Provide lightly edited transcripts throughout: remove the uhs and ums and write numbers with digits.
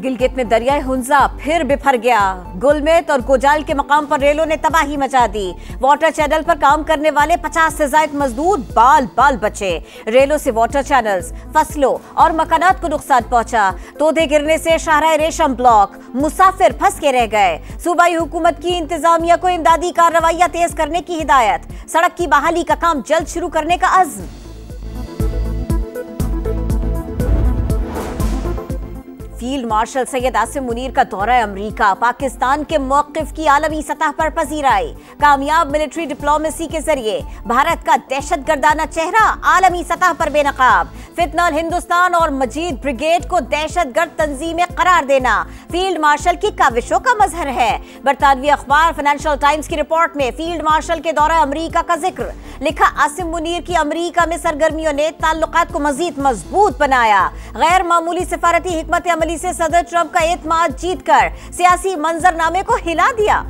गिलगित में दरियाए हुंजा फिर बिफर गया। गुलमेत और गोजाल के मकाम पर रेलों ने तबाही मचा दी। वाटर चैनल पर काम करने वाले 50 से ज्यादा मजदूर बाल बाल बचे। रेलों से वाटर चैनल्स, फसलों और मकानात को नुकसान पहुंचा। तोदे गिरने से शाहराह रेशम ब्लॉक, मुसाफिर फंस के रह गए। सूबाई हुकूमत की इंतजामिया को इमदादी कार्रवाइयां तेज करने की हिदायत। सड़क की बहाली का काम जल्द शुरू करने का अज़्म। फील्ड मार्शल सैयद आसिम मुनीर का दौरा अमरीका, पाकिस्तान के मौक़िफ़ की आलमी सतह पर पजीराई। कामयाब मिलिट्री डिप्लोमेसी के जरिए भारत का दहशतगर्दाना चेहरा आलमी सतह पर बेनकाब। फितनल हिंदुस्तान और मजीद ब्रिगेड को दहशतगर्द तंजीमें करार देना फील्ड मार्शल की काविशों का मजहर है। बरतानवी अखबार फाइनेंशियल टाइम्स की रिपोर्ट में फील्ड मार्शल के दौरा अमरीका का जिक्र। लिखा, आसिम मुनीर की अमरीका में सरगर्मियों ने ताल्लुकात को मजीद मजबूत बनाया। गैर मामूली सिफारती हिकमत अमली से सदर ट्रंप का एतमाद जीतकर सियासी मंजरनामे को हिला दिया।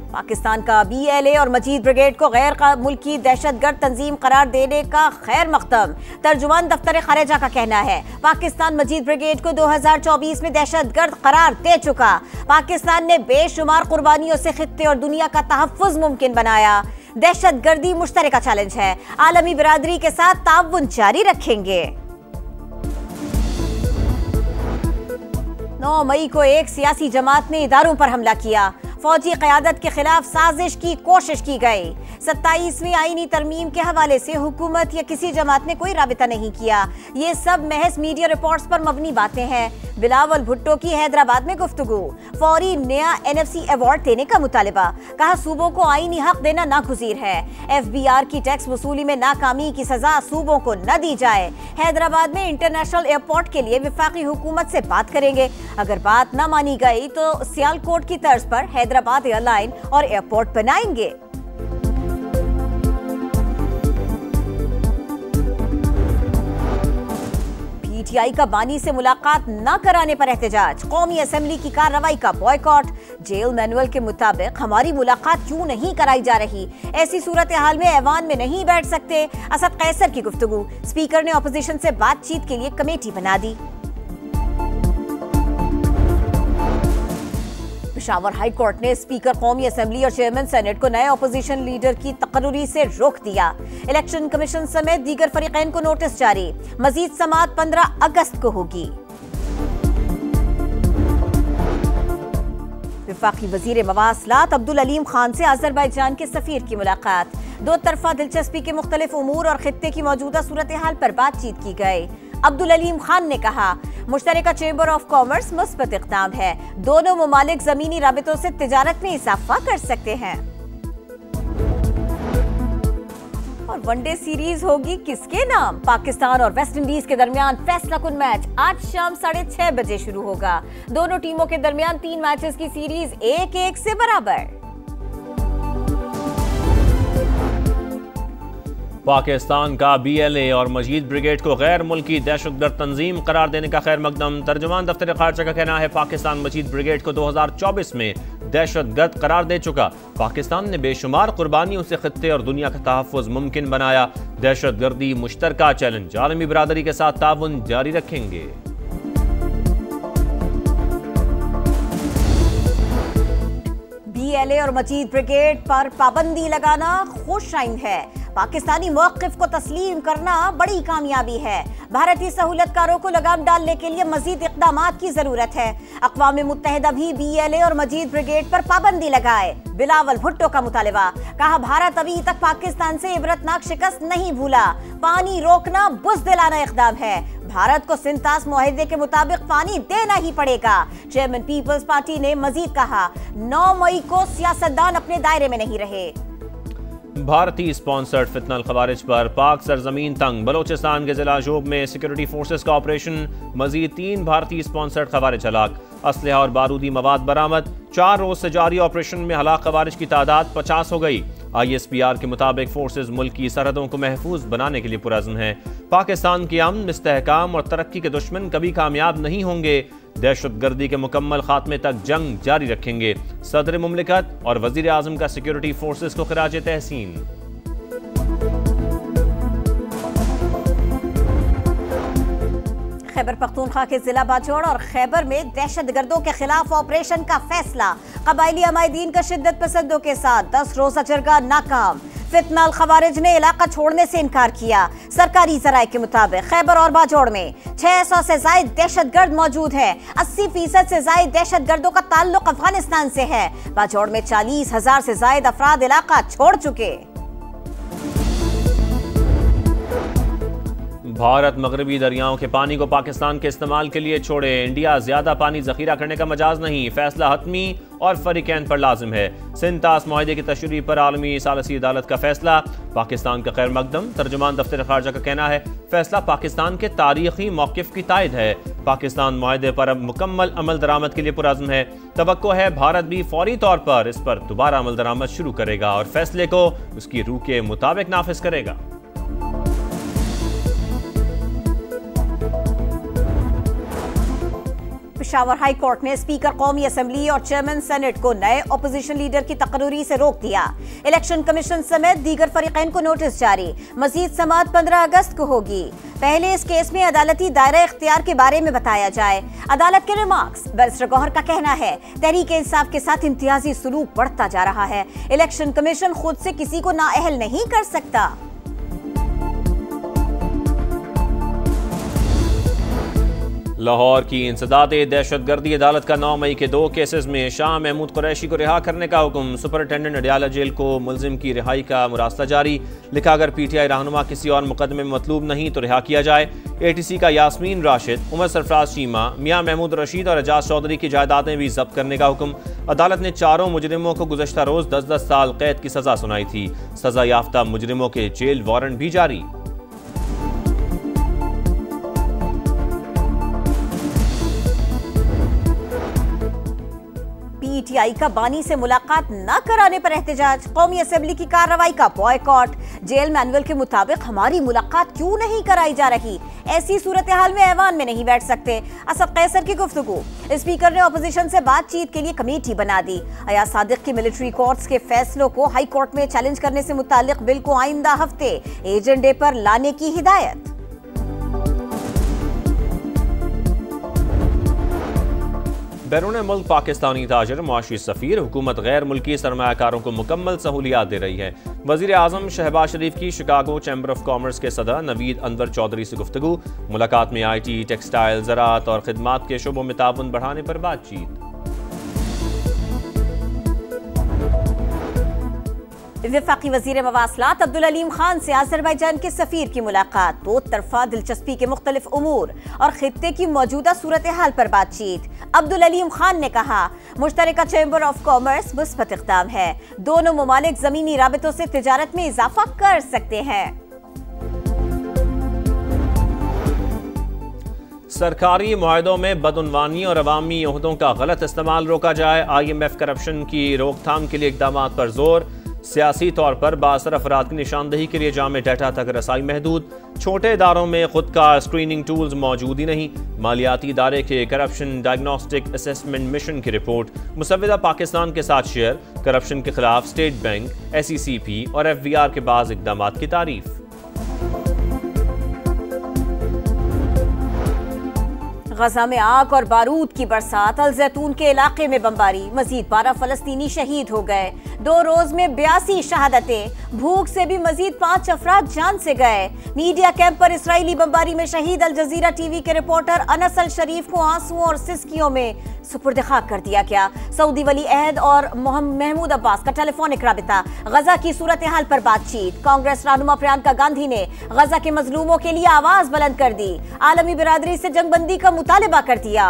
पाकिस्तान का BLA और मजीद ब्रिगेड को गैर मुल्की दहशतगर्द तंजीम करार देने का खैर मकदम। तर्जुमान दफ्तर खारिजा का कहना है, पाकिस्तान मजीद ब्रिगेड को 2024 में दहशतगर्द करार दे चुका। पाकिस्तान ने बेशुमार कुर्बानियों से खित्ते और दुनिया का तहफ्फुज़ मुमकिन बनाया। दहशतगर्दी मुश्तरका चैलेंज है, आलमी बिरादरी के साथ ताउन जारी रखेंगे। 9 मई को एक सियासी जमात ने इदारों पर हमला किया। फौजी क़यादत के खिलाफ साजिश की कोशिश की गई। 27वीं आईनी तरमीम के हवाले से हुकूमत या किसी जमात ने कोई राबिता नहीं किया। ये सब महज मीडिया रिपोर्ट्स पर मबनी बातें हैं। बिलावल भुट्टो की हैदराबाद में गुफ्तगू। फौरी नया NFC अवार्ड देने का मुतालबा। कहा, सूबों को आईनी हक देना नागुज़ीर है। FBR की टैक्स वसूली में नाकामी की सजा सूबों को न दी जाए। हैदराबाद में इंटरनेशनल एयरपोर्ट के लिए वफाकी हुकूमत से बात करेंगे। अगर बात न मानी गई तो सियालकोट की तर्ज पर हैदराबाद एयरलाइन और एयरपोर्ट बनाएंगे। PTI का बानी से मुलाकात न कराने पर एहतजाज। कौमी असेंबली की कार्रवाई का बॉयकॉट। जेल मैनुअल के मुताबिक हमारी मुलाकात क्यों नहीं कराई जा रही? ऐसी सूरत हाल में ऐवान में नहीं बैठ सकते। असद कैसर की गुफ्तगू। स्पीकर ने अपोजिशन से बातचीत के लिए कमेटी बना दी। पेशावर हाई कोर्ट ने स्पीकर कौमी असेंबली और चेयरमैन सेनेट को नए अपोजिशन लीडर की तकर्री से रोक दिया। इलेक्शन कमीशन समेत दीगर फरीकैन को नोटिस जारी। मजीद समाअत 15 अगस्त को होगी। वफाकी वजीर मवासलात अब्दुल अलीम खान से अजरबैजान के सफीर की मुलाकात। दो तरफा दिलचस्पी के मुख्तलिफ उमूर और खित्ते की मौजूदा सूरत हाल पर बातचीत की गई। अब्दुल अलीम खान ने कहा, मुश्तरका चेंबर ऑफ कॉमर्स मुस्बत इक़दाम है। दोनों ममालिक ज़मीनी राबितों से तिजारत में इजाफा कर सकते हैं। और वनडे सीरीज होगी किसके नाम? पाकिस्तान और वेस्ट इंडीज के दरमियान फैसला कुन मैच आज शाम 6:30 बजे शुरू होगा। दोनों टीमों के दरमियान 3 मैचेस की सीरीज 1-1 से बराबर। पाकिस्तान का BLA और मजीद ब्रिगेड को गैर मुल्की दहशतगर्द तंजीम करार देने का खैर मकदम। तर्जुमान दफ्तर खारजा का कहना है, पाकिस्तान मजीद ब्रिगेड को 2024 में दहशतगर्द करार दे चुका। पाकिस्तान ने बेशुमार कुर्बानियों से खित्ते और दुनिया का तहफ्फुज़ मुमकिन बनाया। दहशतगर्दी मुश्तरका चैलेंज, आलमी बिरादरी के साथ ताउन जारी रखेंगे। BLA और मजीद ब्रिगेड पर पाबंदी लगाना खुश आइंद है। पाकिस्तानी मौक़िफ़ को तस्लीम करना बड़ी कामयाबी है। भारतीय सहूलतकारों को लगाम डालने के लिए मजीद इक़दामात की जरूरत है। अक़वाम मुत्तहिदा भी BLA और मजीद ब्रिगेड पर पाबंदी लगाए। बिलावल भुट्टो का मुतालबा। कहा, भारत अभी तक पाकिस्तान से इबरतनाक शिकस्त नहीं भूला। पानी रोकना बुज़दिलाना इक़दाम है। भारत को सिंतास मुआहिदे के मुताबिक पानी देना ही पड़ेगा। चेयरमैन पीपल्स पार्टी ने मजीद कहा, 9 मई को सियासतदान अपने दायरे में नहीं रहे। भारतीय स्पॉन्सर्ड फितनल खवारिज पर पाक सरजमीन तंग। बलोचिस्तान के जिला जोब में सिक्योरिटी फोर्सेस का ऑपरेशन। मजीद 3 भारतीय स्पॉन्सर्ड खवारिज हलाक। असलहा और बारूदी मवाद बरामद। 4 रोज से जारी ऑपरेशन में हलाक खवारिज की तादाद 50 हो गई। ISPR के मुताबिक फोर्सेस मुल्क की सरहदों को महफूज बनाने के लिए पुरअज़्म है। पाकिस्तान की अमन, इस्तेहकाम और तरक्की के दुश्मन कभी कामयाब नहीं होंगे। दहशतगर्दी के मुकम्मल खात्मे तक जंग जारी रखेंगे। सदर मुमलिकत और वजीर आज़म का सिक्योरिटी फोर्सेस को खिराज तहसीन। खैबर पख्तूनख्वा के जिला बाजोड़ और खैबर में दहशतगर्दों के खिलाफ ऑपरेशन का फैसला। कबायली अमायदीन का शिद्दत पसंदों के साथ 10 रोजा जरगा नाकाम। फितना अल खवारिज ने इलाका छोड़ने से इनकार किया। सरकारी जराये के मुताबिक खैबर और बाजोड़ में 600 से जायद दहशतगर्द मौजूद है। 80% से जायद दहशतगर्दों का ताल्लुक अफगानिस्तान से है। बाजोड़ में 40,000 से जायद अफराद इलाका छोड़ चुके। भारत मगरबी दरियाओं के पानी को पाकिस्तान के इस्तेमाल के लिए छोड़े। इंडिया ज्यादा पानी जखीरा करने का मजाज नहीं, फैसला हतमी और फरीकैन पर लाजिम है। सिंध तास मुआहदे की तशरीह पर आलमी सालसी अदालत का फैसला। पाकिस्तान का खैर मकदम। तर्जुमान दफ्तर खारजा का कहना है फैसला पाकिस्तान के तारीखी मौकिफ की तायद है। पाकिस्तान मुआहदे पर अब मुकम्मल अमल दरामद के लिए पुरअज़्म है। तवक्को है भारत भी फौरी तौर पर इस पर दोबारा अमल दरामद शुरू करेगा और फैसले को उसकी रूह के मुताबिक नाफिज करेगा। पेशावर हाई कोर्ट ने स्पीकर कौमी असेंबली और चेयरमैन सेनेट को नए अपोजिशन लीडर की तकरीरी से रोक दिया। इलेक्शन कमीशन समेत दीगर फरीकैन को नोटिस जारी। मजीद समाअत 15 अगस्त को होगी। पहले इस केस में अदालती दायरा इख्तियार के बारे में बताया जाए। अदालत के रिमार्क्स। बैरिस्टर गौहर का कहना है तहरीक इंसाफ के साथ इम्तियाजी सलूक बढ़ता जा रहा है। इलेक्शन कमीशन खुद से किसी को नाअहल नहीं कर सकता। लाहौर की इंसदादे दहशतगर्दी अदालत का 9 मई के 2 केसेस में शाह महमूद कुरैशी को रिहा करने का हुक्म। सुपरिटेंडेंट अडियाला जेल को मुलजिम की रिहाई का मुरासला जारी। लिखा अगर पीटीआई रहनुमा किसी और मुकदमे में मतलूब नहीं तो रिहा किया जाए। एटीसी का यास्मीन राशिद, उमर सरफराज चीमा, मियां महमूद रशीद और एजाज चौधरी की जायदादें भी जब्त करने का हुक्म। अदालत ने चारों मुजरिमों को गुज़श्ता रोज 10-10 साल कैद की सजा सुनाई थी। सजा याफ्ता मुजरिमों के जेल वारंट भी जारी। पीटीआई का बानी से मुलाकात न कराने पर एहतजाज। कौमी असेंबली की कार्रवाई का बॉयकॉट। जेल मैनुअल के मुताबिक हमारी मुलाकात क्यों नहीं कराई जा रही? ऐसी सूरत हाल में ऐवान में नहीं बैठ सकते। असद कैसर की गुफ्तगू। स्पीकर ने अपोजिशन से बातचीत के लिए कमेटी बना दी। अयाज सादिक की मिलिट्री कोर्ट्स के फैसलों को हाई कोर्ट में चैलेंज करने से मुतालिक बिल को आइंदा हफ्ते एजेंडे पर लाने की हिदायत। बैरून मुल्क पाकिस्तानी ताजर, मुआशी सफ़ीर, हुकूमत गैर मुल्की सरमायाकारों को मुकम्मल सहूलियात दे रही है। वज़ीर आज़म शहबाज शरीफ की शिकागो चैम्बर ऑफ कॉमर्स के सदर नवीद अनवर चौधरी से गुफ्तगू। मुलाकात में IT, टेक्सटाइल, ज़राअत और खिदमात के शोबों में ताउन बढ़ाने पर बातचीत। वफाकी वज़ीर मवासलात अब्दुल अलीम खान से अज़रबैजान के सफ़ीर की मुलाकात। दो तरफा दिलचस्पी के मुख्तलिफ उमूर और खित्ते की मौजूदा सूरत हाल पर बातचीत। अब्दुल अलीम खान ने कहा मुश्तरका चैम्बर ऑफ कॉमर्स मुस्बत इक़दाम है। दोनों ममालिक ज़मीनी राबितों से तिजारत में इजाफा कर सकते हैं। सरकारी मुआहदों में बदउनवानी और अवामी ओहदों का गलत इस्तेमाल रोका जाए। IMF करप्शन की रोकथाम के लिए इक़दामात पर जोर। सियासी तौर पर बासर अफराद की निशानदही के लिए जामे डाटा तक रसाई महदूद। छोटे इदारों में खुद का स्क्रीनिंग टूल्स मौजूद ही नहीं। मालियाती इदारे के करप्शन डायग्नोस्टिक असेसमेंट मिशन की रिपोर्ट मुसव्विदा पाकिस्तान के साथ शेयर। करप्शन के खिलाफ स्टेट बैंक, SECP और FVR के बाज़ इक़दामात की तारीफ। गजा में आग और बारूद की बरसात। अल जैतून के इलाके में बमबारी। मजीद 12 फलस्तीनी शहीद हो गए। 2 रोज में 82 शहादतें। भूख से भी मजीद 5 अफराद जान से गए। मीडिया कैंप पर इसराइली बमबारी में शहीद अल जजीरा TV के रिपोर्टर अनस अल शरीफ को आंसुओं और सिसकियों में सुपुर्द खाक कर दिया गया। सऊदी वली अहद और महमूद अब्बास का टेलीफोनिक राबिता। गजा की सूरत हाल पर बातचीत। कांग्रेस रहनुमा प्रियंका गांधी ने गजा के मजलूमों के लिए आवाज बुलंद कर दी। आलमी बिरादरी से जंगबंदी का मुतालिबा कर दिया।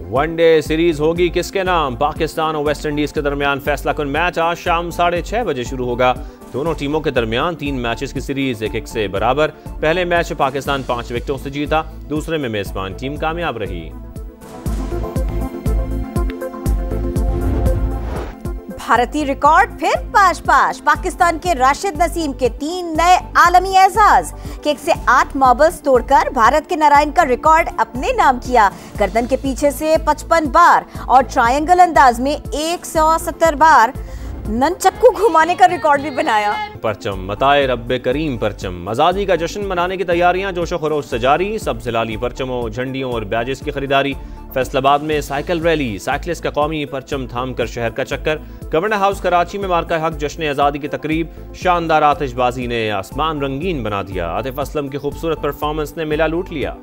वनडे सीरीज होगी किसके नाम? पाकिस्तान और वेस्ट इंडीज के दरमियान फैसला कुन मैच आज शाम 6:30 बजे शुरू होगा। दोनों टीमों के दरमियान 3 मैचेस की सीरीज 1-1 से बराबर। पहले मैच में पाकिस्तान 5 विकेटों से जीता, दूसरे में मेजबान टीम कामयाब रही। भारतीय रिकॉर्ड फिर पाश पाश। पाकिस्तान के राशिद नसीम के 3 नए आलमी एजाज। किक से 8 मार्बल्स तोड़कर भारत के नारायण का रिकॉर्ड अपने नाम किया। गर्दन के पीछे से 55 बार और ट्रायंगल अंदाज में 170 बार ननचक्कू घुमाने का रिकॉर्ड भी बनाया। परचम मताए रब्बे करीम परचम। आज़ादी का जश्न मनाने की तैयारियां जोशो खरोश से जारी। सब जिलाली परचमों, झंडियों और बैजेस की खरीदारी। फैसलाबाद में साइकिल रैली, साइकिलिस्ट का कौमी परचम थाम कर शहर का चक्कर। गवर्नर हाउस कराची में मार्का हक जश्न आज़ादी की तकरीब। शानदार आतिशबाजी ने आसमान रंगीन बना दिया। आतिफ असलम की खूबसूरत परफॉर्मेंस ने मेला लूट लिया।